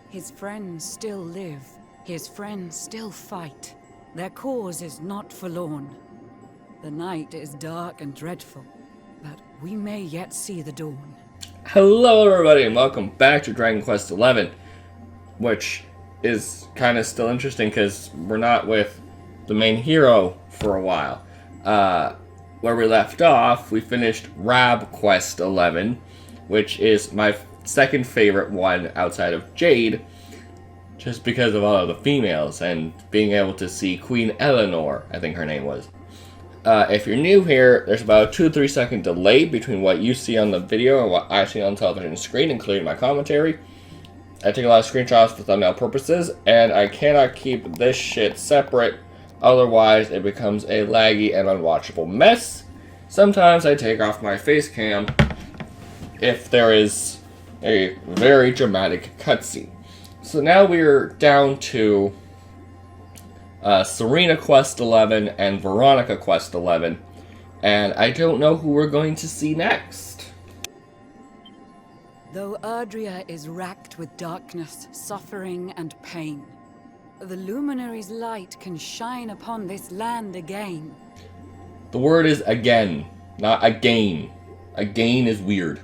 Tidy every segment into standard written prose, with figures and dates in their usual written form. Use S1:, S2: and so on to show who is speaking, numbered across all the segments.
S1: His friends still live. His friends still fight. Their cause is not forlorn. The night is dark and dreadful, but we may yet see the dawn.
S2: Hello everybody and welcome back to Dragon Quest XI, which is kind of still interesting because we're not with the main hero for a while. Where we left off, we finished Rab Quest 11, which is my second favorite one outside of Jade, just because of all of the females and being able to see Queen Eleanor, I think her name was. If you're new here, there's about a 2 to 3 second delay between what you see on the video and what I see on the television screen, including my commentary. I take a lot of screenshots for thumbnail purposes, and I cannot keep this shit separate, otherwise it becomes a laggy and unwatchable mess. Sometimes I take off my face cam if there is a very dramatic cutscene. So now we're down to Serena Quest 11 and Veronica Quest 11, and I don't know who we're going to see next.
S1: Though Erdrea is racked with darkness, suffering, and pain, the Luminary's light can shine upon this land again.
S2: The word is again, not again. Again is weird.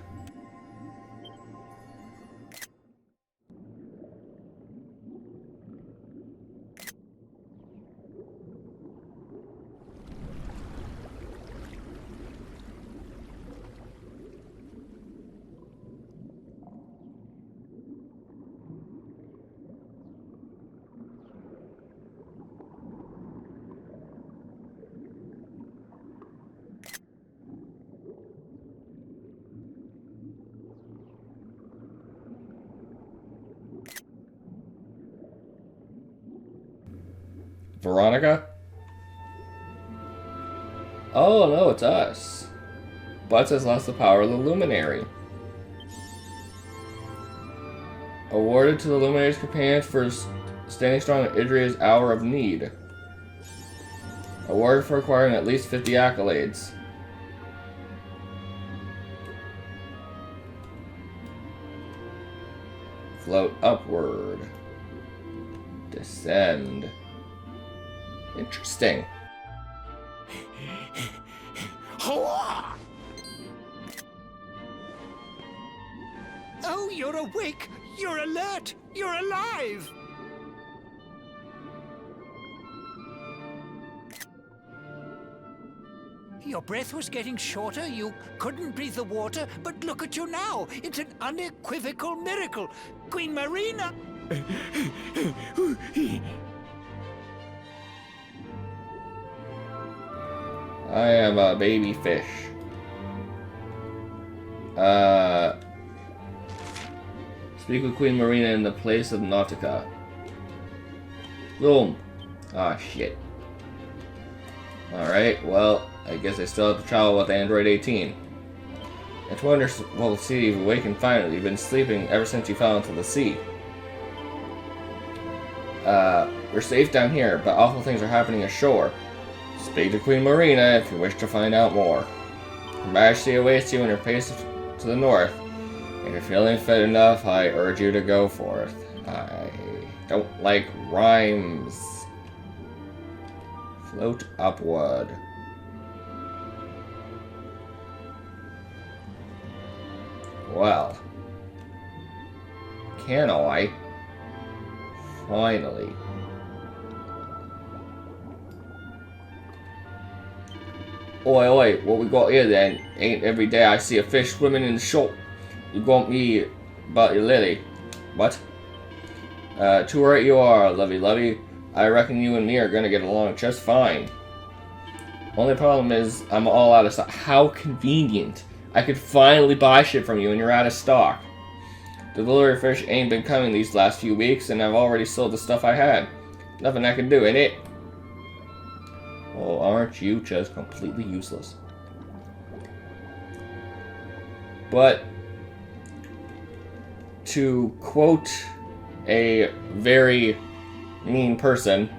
S2: Veronica? Oh no, it's us. Butts has lost the power of the Luminary. Awarded to the Luminary's companions for standing strong in Idria's hour of need. Awarded for acquiring at least 50 accolades. Float upward. Descend. Interesting.
S3: Oh, you're awake! You're alert! You're alive! Your breath was getting shorter, you couldn't breathe the water, but look at you now! It's an unequivocal miracle! Queen Marina!
S2: I am a baby fish. Speak with Queen Marina in the place of Nautica. Boom. Ah, shit. Alright, well, I guess I still have to travel with Android 18. It's wonderful to see you've awakened finally. You've been sleeping ever since you fell into the sea. We're safe down here, but awful things are happening ashore. Speak to Queen Marina if you wish to find out more. Her Majesty awaits you in her place to the north. If you're feeling fit enough, I urge you to go forth. I don't like rhymes. Float upward. Well. Can I? Finally. Oi, oi, what we got here then? Ain't every day I see a fish swimming in the shop. You got me about your lily. What? Too right you are, lovey. I reckon you and me are gonna get along just fine. Only problem is, I'm all out of stock. How convenient. I could finally buy shit from you and you're out of stock. The delivery fish ain't been coming these last few weeks and I've already sold the stuff I had. Nothing I can do, ain't it? Oh, aren't you just completely useless? But, to quote a very mean person,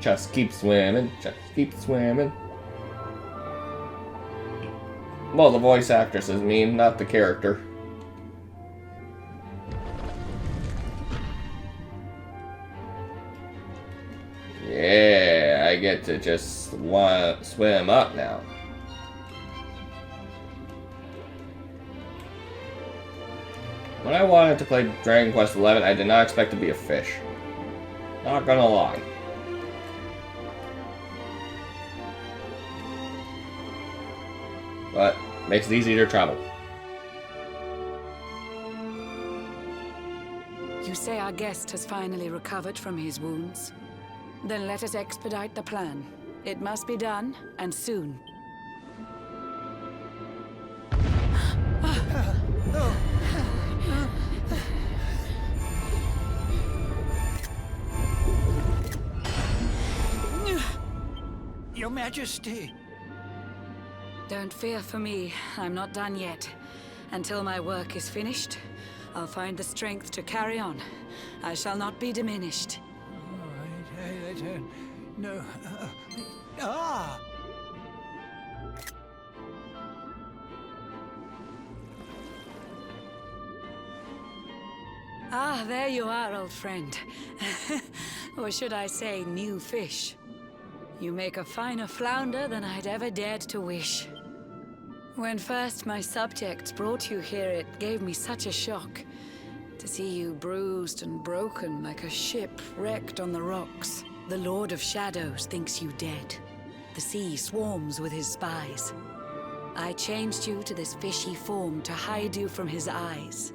S2: just keep swimming, just keep swimming. Well, the voice actress is mean, not the character. to just want to swim up now. When I wanted to play Dragon Quest XI, I did not expect to be a fish. Not gonna lie. But makes it easier to travel.
S1: You say our guest has finally recovered from his wounds? Then let us expedite the plan. It must be done, and soon.
S3: Your Majesty.
S1: Don't fear for me. I'm not done yet. Until my work is finished, I'll find the strength to carry on. I shall not be diminished.
S3: All right, I don't know. Ah!
S1: Ah, there you are, old friend. Or should I say, new fish. You make a finer flounder than I'd ever dared to wish. When first my subjects brought you here, it gave me such a shock. To see you bruised and broken like a ship wrecked on the rocks. The Lord of Shadows thinks you dead. The sea swarms with his spies. I changed you to this fishy form to hide you from his eyes.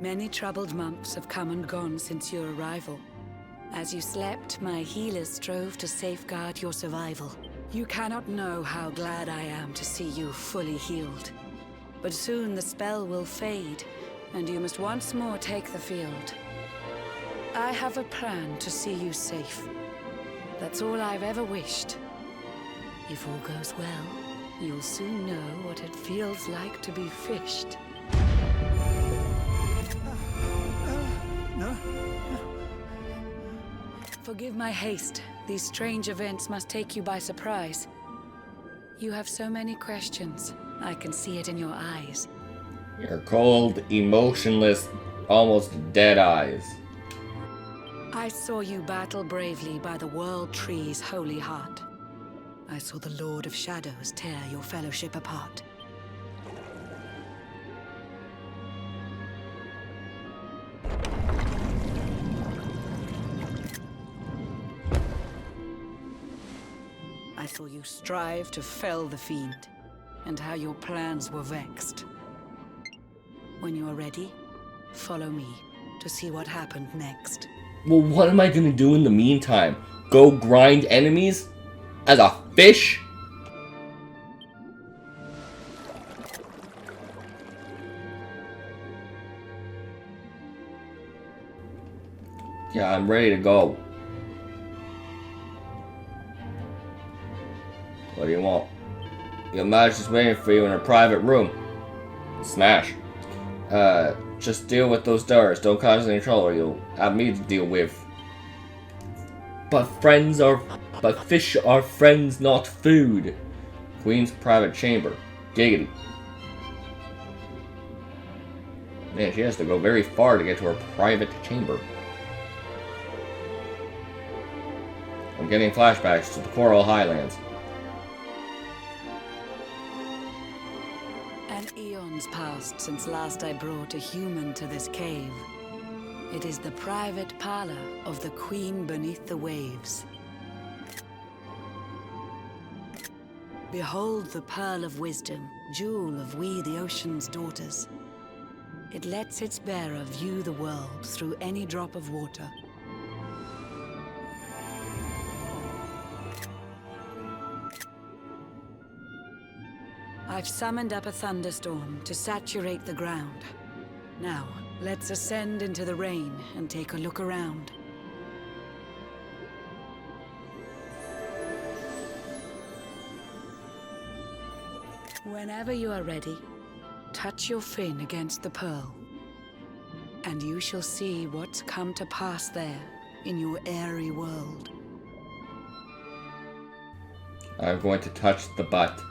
S1: Many troubled months have come and gone since your arrival. As you slept, my healers strove to safeguard your survival. You cannot know how glad I am to see you fully healed. But soon the spell will fade, and you must once more take the field. I have a plan to see you safe. That's all I've ever wished. If all goes well, you'll soon know what it feels like to be fished.
S3: No?
S1: Forgive my haste. These strange events must take you by surprise. You have so many questions. I can see it in your eyes.
S2: Your cold, emotionless, almost dead eyes.
S1: I saw you battle bravely by the World Tree's holy heart. I saw the Lord of Shadows tear your fellowship apart. I saw you strive to fell the fiend, and how your plans were vexed. When you are ready, follow me to see what happened next.
S2: Well, what am I gonna do in the meantime? Go grind enemies? As a fish? Yeah, I'm ready to go. What do you want? Your Majesty's waiting for you in a private room. Smash. Just deal with those doors. Don't cause any trouble, or you'll have me to deal with. But fish are friends, not food. Queen's private chamber. Giggity. Man, she has to go very far to get to her private chamber. I'm getting flashbacks to the Coral Highlands.
S1: An eon's passed since last I brought a human to this cave. It is the private parlor of the Queen beneath the waves. Behold the pearl of wisdom, jewel of we the ocean's daughters. It lets its bearer view the world through any drop of water. I've summoned up a thunderstorm to saturate the ground. Now, let's ascend into the rain and take a look around. Whenever you are ready, touch your fin against the pearl, and you shall see what's come to pass there in your airy world.
S2: I'm going to touch the butt.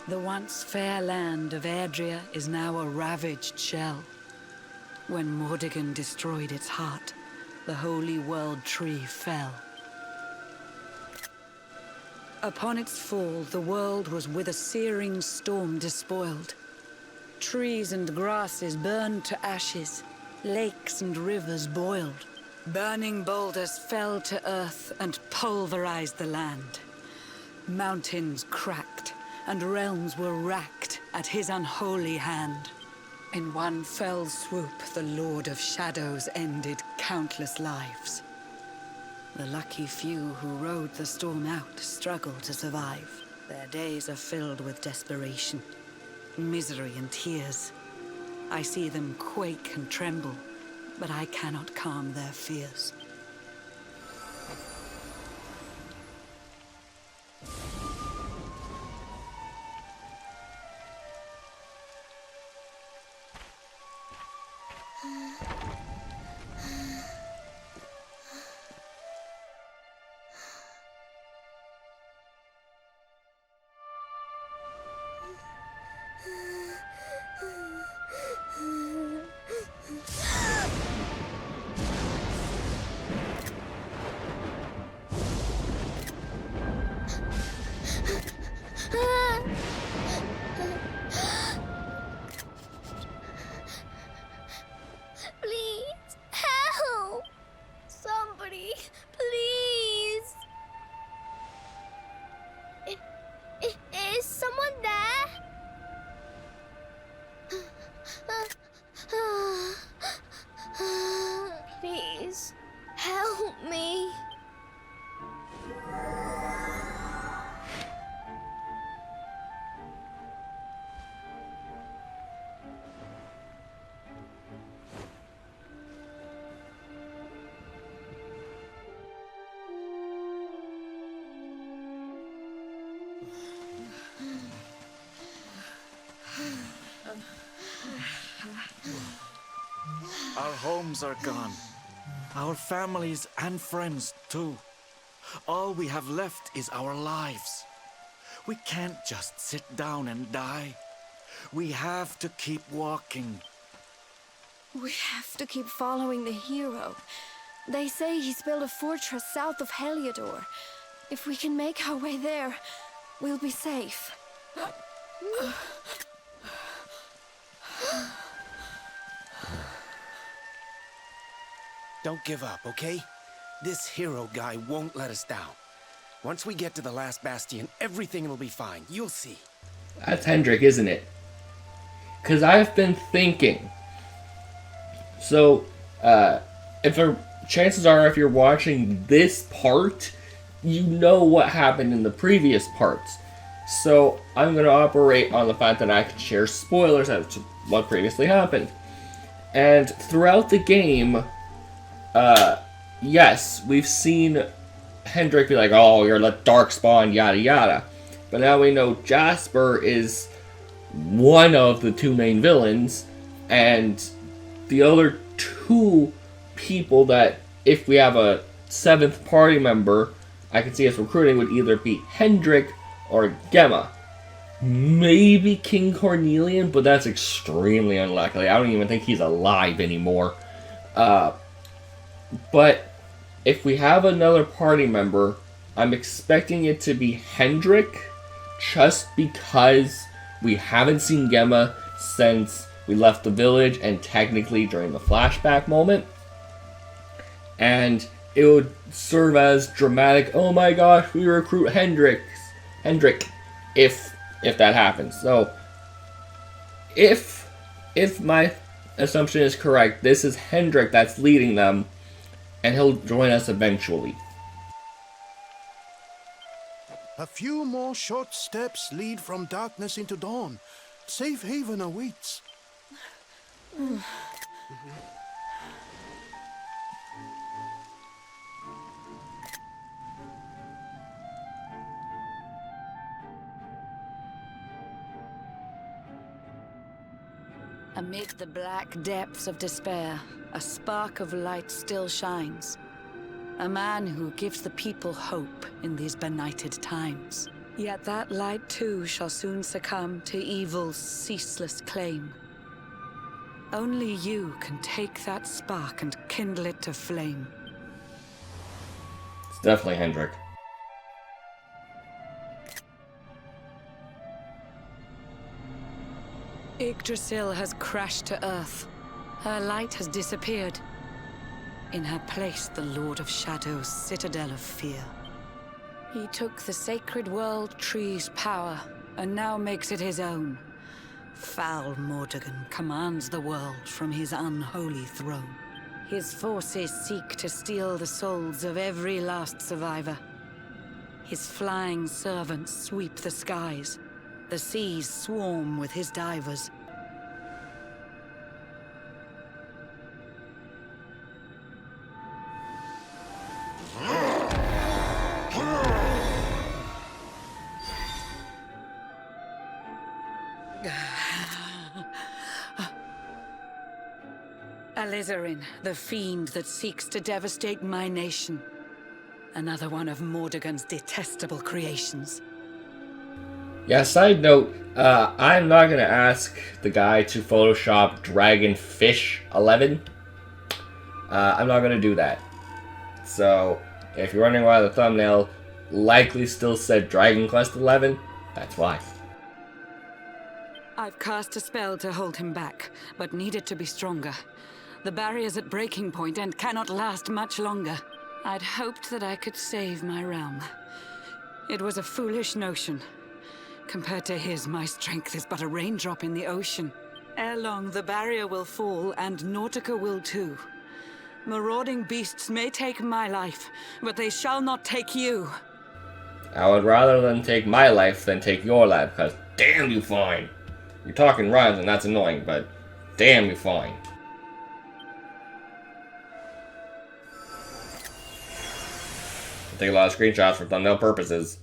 S1: The once fair land of Erdrea is now a ravaged shell. When Mordegon destroyed its heart, the holy world tree fell. Upon its fall, the world was with a searing storm despoiled. Trees and grasses burned to ashes, lakes and rivers boiled. Burning boulders fell to earth and pulverized the land. Mountains cracked, and realms were racked at his unholy hand. In one fell swoop, the Lord of Shadows ended countless lives. The lucky few who rode the storm out struggle to survive. Their days are filled with desperation, misery and tears. I see them quake and tremble, but I cannot calm their fears.
S4: Please, help! Somebody, please! Is someone there? Please, help me.
S5: Our homes are gone. Our families and friends, too. All we have left is our lives. We can't just sit down and die. We have to keep walking.
S4: We have to keep following the hero. They say he's built a fortress south of Heliodor. If we can make our way there, we'll be safe.
S6: Don't give up, okay? This hero guy won't let us down. Once we get to the last bastion, everything will be fine. You'll see.
S2: That's Hendrik, isn't it? Because I've been thinking. So, chances are, if you're watching this part, you know what happened in the previous parts. So, I'm going to operate on the fact that I can share spoilers as to what previously happened. And throughout the game, yes, we've seen Hendrik be like, oh, you're the Darkspawn, yada yada. But now we know Jasper is one of the two main villains, and the other two people that, if we have a seventh party member, I can see us recruiting would either be Hendrik or Gemma. Maybe King Cornelian, but that's extremely unlikely. I don't even think he's alive anymore. But if we have another party member, I'm expecting it to be Hendrik, just because we haven't seen Gemma since we left the village and technically during the flashback moment. And it would serve as dramatic, oh my gosh, we recruit Hendrik, if that happens. So, if my assumption is correct, this is Hendrik that's leading them, and he'll join us eventually.
S7: A few more short steps lead from darkness into dawn. Safe haven awaits.
S1: Amid the black depths of despair, a spark of light still shines. A man who gives the people hope in these benighted times. Yet that light too shall soon succumb to evil's ceaseless claim. Only you can take that spark and kindle it to flame.
S2: It's definitely Hendrik.
S1: Yggdrasil has crashed to Earth. Her light has disappeared. In her place, the Lord of Shadow's citadel of fear. He took the sacred world tree's power, and now makes it his own. Foul Mordegon commands the world from his unholy throne. His forces seek to steal the souls of every last survivor. His flying servants sweep the skies. The seas swarm with his divers. Alizarin, the fiend that seeks to devastate my nation. Another one of Mordegon's detestable creations.
S2: Yeah, side note, I'm not going to ask the guy to Photoshop Dragonfish 11. I'm not going to do that. So, if you're wondering why the thumbnail likely still said Dragon Quest 11, that's why.
S1: I've cast a spell to hold him back, but need it to be stronger. The barrier's at breaking point and cannot last much longer. I'd hoped that I could save my realm. It was a foolish notion. Compared to his, my strength is but a raindrop in the ocean. Ere long, the barrier will fall, and Nautica will too. Marauding beasts may take my life, but they shall not take you.
S2: I would rather than take my life than take your life, because damn you fine. You're talking rhymes and that's annoying, but damn you fine. I take a lot of screenshots for thumbnail purposes.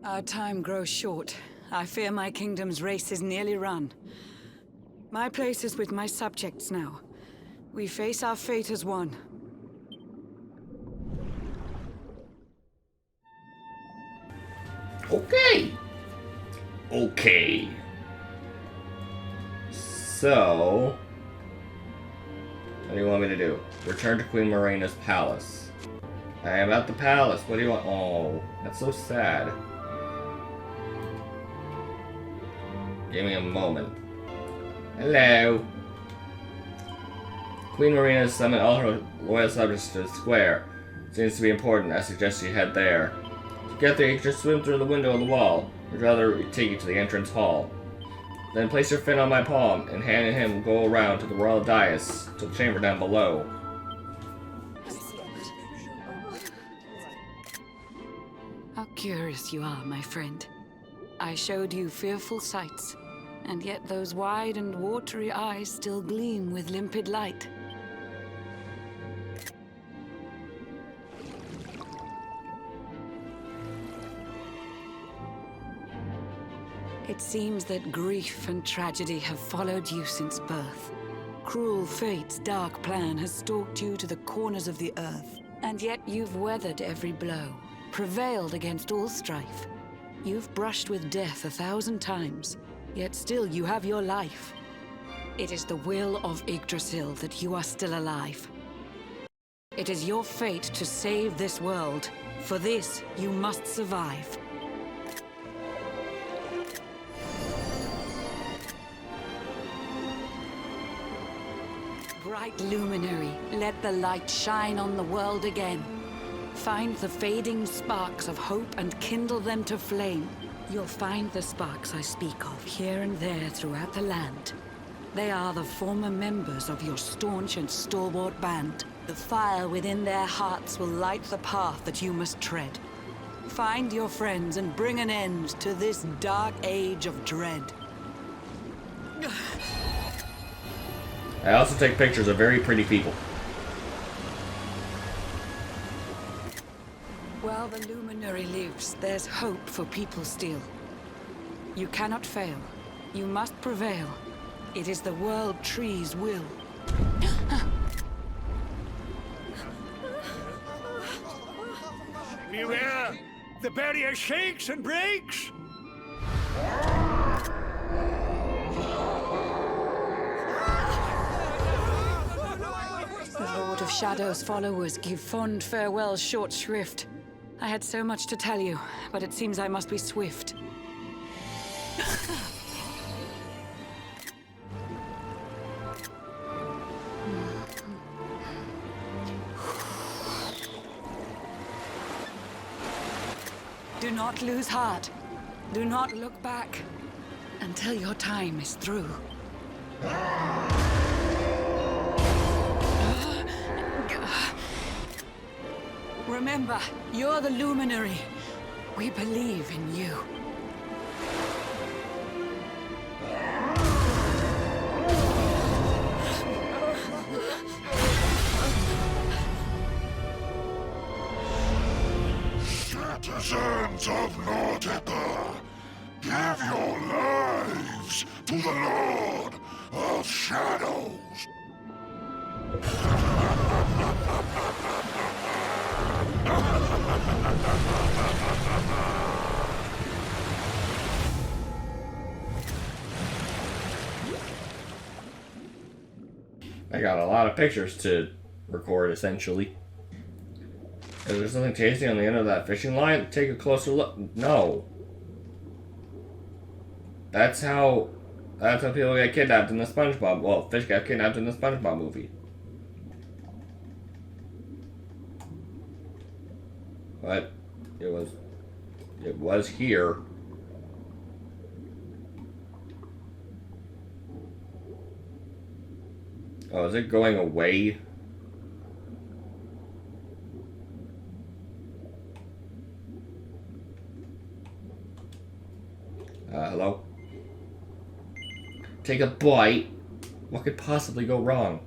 S1: Our time grows short. I fear my kingdom's race is nearly run. My place is with my subjects now. We face our fate as one.
S2: Okay. Okay. So, what do you want me to do? Return to Queen Marina's palace. I am at the palace. What do you want? Oh, that's so sad. Give me a moment. Hello. Queen Marina has summoned all her loyal subjects to the square. Seems to be important. I suggest you head there. To get there, you just swim through the window on the wall. I'd rather take you to the entrance hall. Then place your fin on my palm, and hand in him go around to the royal dais, to the chamber down below.
S1: How curious you are, my friend. I showed you fearful sights, and yet those wide and watery eyes still gleam with limpid light. It seems that grief and tragedy have followed you since birth. Cruel fate's dark plan has stalked you to the corners of the earth. And yet you've weathered every blow, prevailed against all strife. You've brushed with death 1,000 times, yet still you have your life. It is the will of Yggdrasil that you are still alive. It is your fate to save this world. For this, you must survive. Bright luminary, let the light shine on the world again. Find the fading sparks of hope and kindle them to flame. You'll find the sparks I speak of here and there throughout the land. They are the former members of your staunch and stalwart band. The fire within their hearts will light the path that you must tread. Find your friends and bring an end to this dark age of dread.
S2: I also take pictures of very pretty people.
S1: While the Luminary lives, there's hope for people still. You cannot fail. You must prevail. It is the World Tree's will.
S3: Beware! The barrier shakes and breaks!
S1: The Lord of Shadow's followers give fond farewell short shrift. I had so much to tell you, but it seems I must be swift. Do not lose heart. Do not look back until your time is through. Remember, you're the Luminary. We believe in you.
S8: Citizens of Nautica, give your lives to the Lord of Shadows.
S2: I got a lot of pictures to record, essentially. Is there something tasty on the end of that fishing line? Take a closer look. No. That's how people get kidnapped in the SpongeBob. Well, fish get kidnapped in the SpongeBob movie. But it was here. Oh, is it going away? Hello? Take a bite? What could possibly go wrong?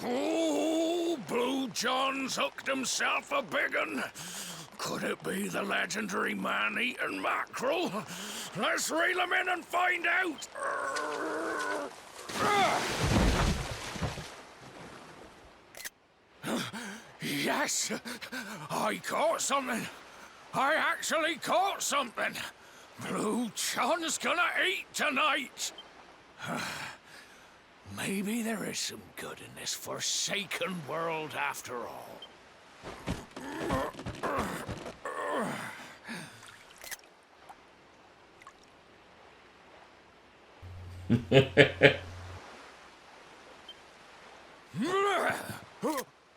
S8: Oh, Blue John's hooked himself a big un. Could it be the legendary man-eating mackerel? Let's reel him in and find out. Yes, I caught something. I actually caught something. Blue John's gonna eat tonight. Maybe there is some good in this forsaken world after all.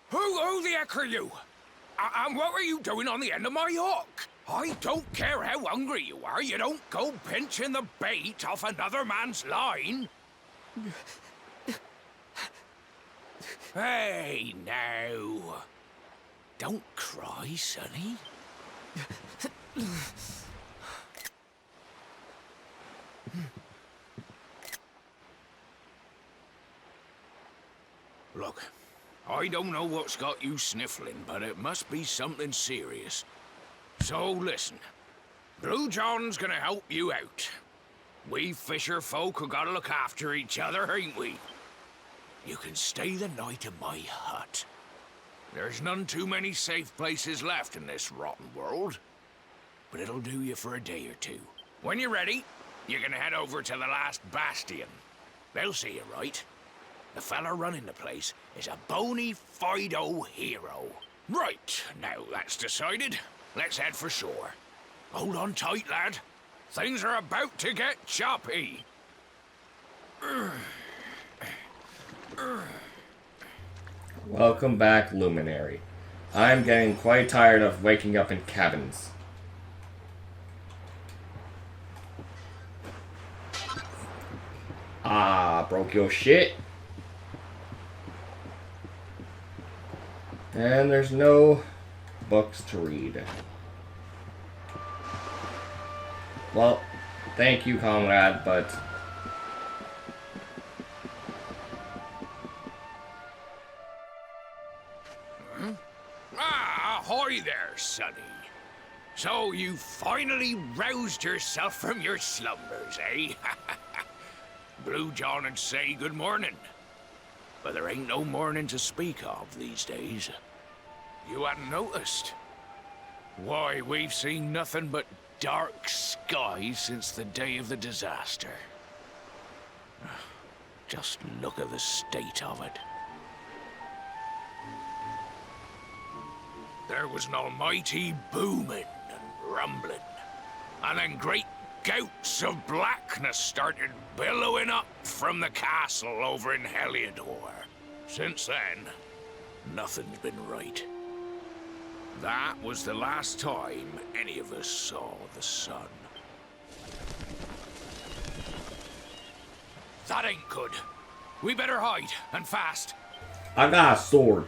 S8: Who the heck are you? And what were you doing on the end of my hook? I don't care how hungry you are, you don't go pinching the bait off another man's line. Hey, now. Don't cry, sonny. Look, I don't know what's got you sniffling, but it must be something serious. So listen, Blue John's gonna help you out. We fisher folk have gotta look after each other, ain't we? You can stay the night in my hut. There's none too many safe places left in this rotten world. But it'll do you for a day or two. When you're ready, you're gonna head over to the last bastion. They'll see you right. The fella running the place is a bony Fido hero. Right, now that's decided. Let's head for shore. Hold on tight, lad. Things are about to get choppy.
S2: Welcome back, Luminary. I'm getting quite tired of waking up in cabins. Ah, broke your shit. And there's no books to read. Well, thank you, comrade, but...
S8: Ahoy there, sonny. So you finally roused yourself from your slumbers, eh? Blue John would say good morning. But there ain't no morning to speak of these days. You hadn't noticed? Why, we've seen nothing but dark skies since the day of the disaster. Just look at the state of it. There was an almighty booming and rumbling, and then great gouts of blackness started billowing up from the castle over in Heliodor. Since then, nothing's been right. That was the last time any of us saw the sun. That ain't good. We better hide, and fast.
S2: I got a sword.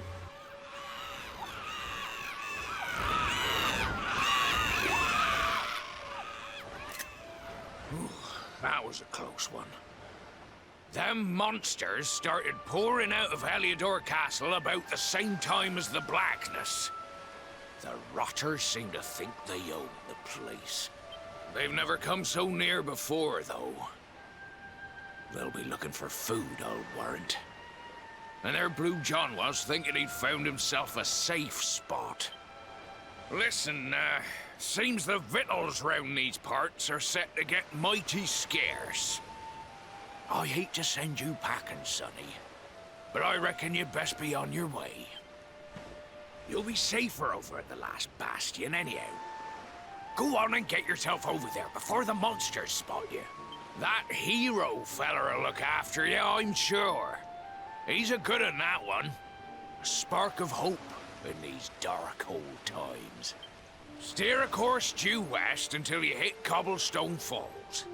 S8: That was a close one. Them monsters started pouring out of Heliodor Castle about the same time as the blackness. The rotters seem to think they own the place. They've never come so near before, though. They'll be looking for food, I'll warrant. And there Blue John was, thinking he'd found himself a safe spot. Listen, seems the victuals round these parts are set to get mighty scarce. I hate to send you packing, Sonny, but I reckon you'd best be on your way. You'll be safer over at the last bastion anyhow. Go on and get yourself over there before the monsters spot you. That hero feller'll look after you, I'm sure. He's a good un, that one. A spark of hope in these dark old times. Steer a course due west until you hit Cobblestone Falls.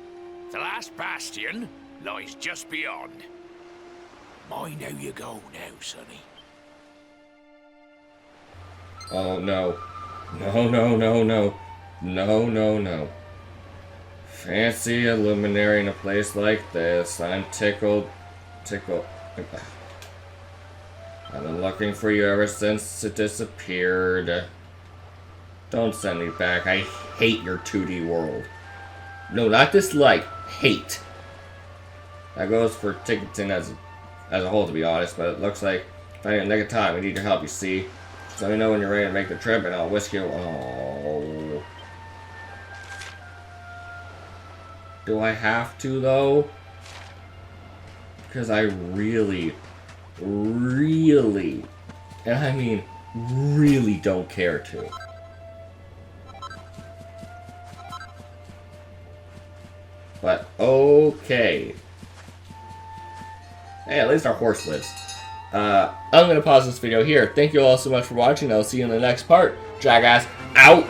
S8: The last bastion lies just beyond. Mind how you go now, Sonny.
S2: Oh no. No, no, no, no. No, no, no. Fancy a luminary in a place like this. I'm tickled. I've been looking for you ever since it disappeared. Don't send me back. I hate your 2D world. No, not dislike. Hate. That goes for ticketing as a whole, to be honest, but it looks like if I need a nick of time, we need your help, you see. So let me know when you're ready to make the trip, and I'll whisk you. Oh. Do I have to, though? Because I really, and I mean really don't care to. But, okay. Hey, at least our horse lives. I'm going to pause this video here. Thank you all so much for watching. I'll see you in the next part. Jackass, out!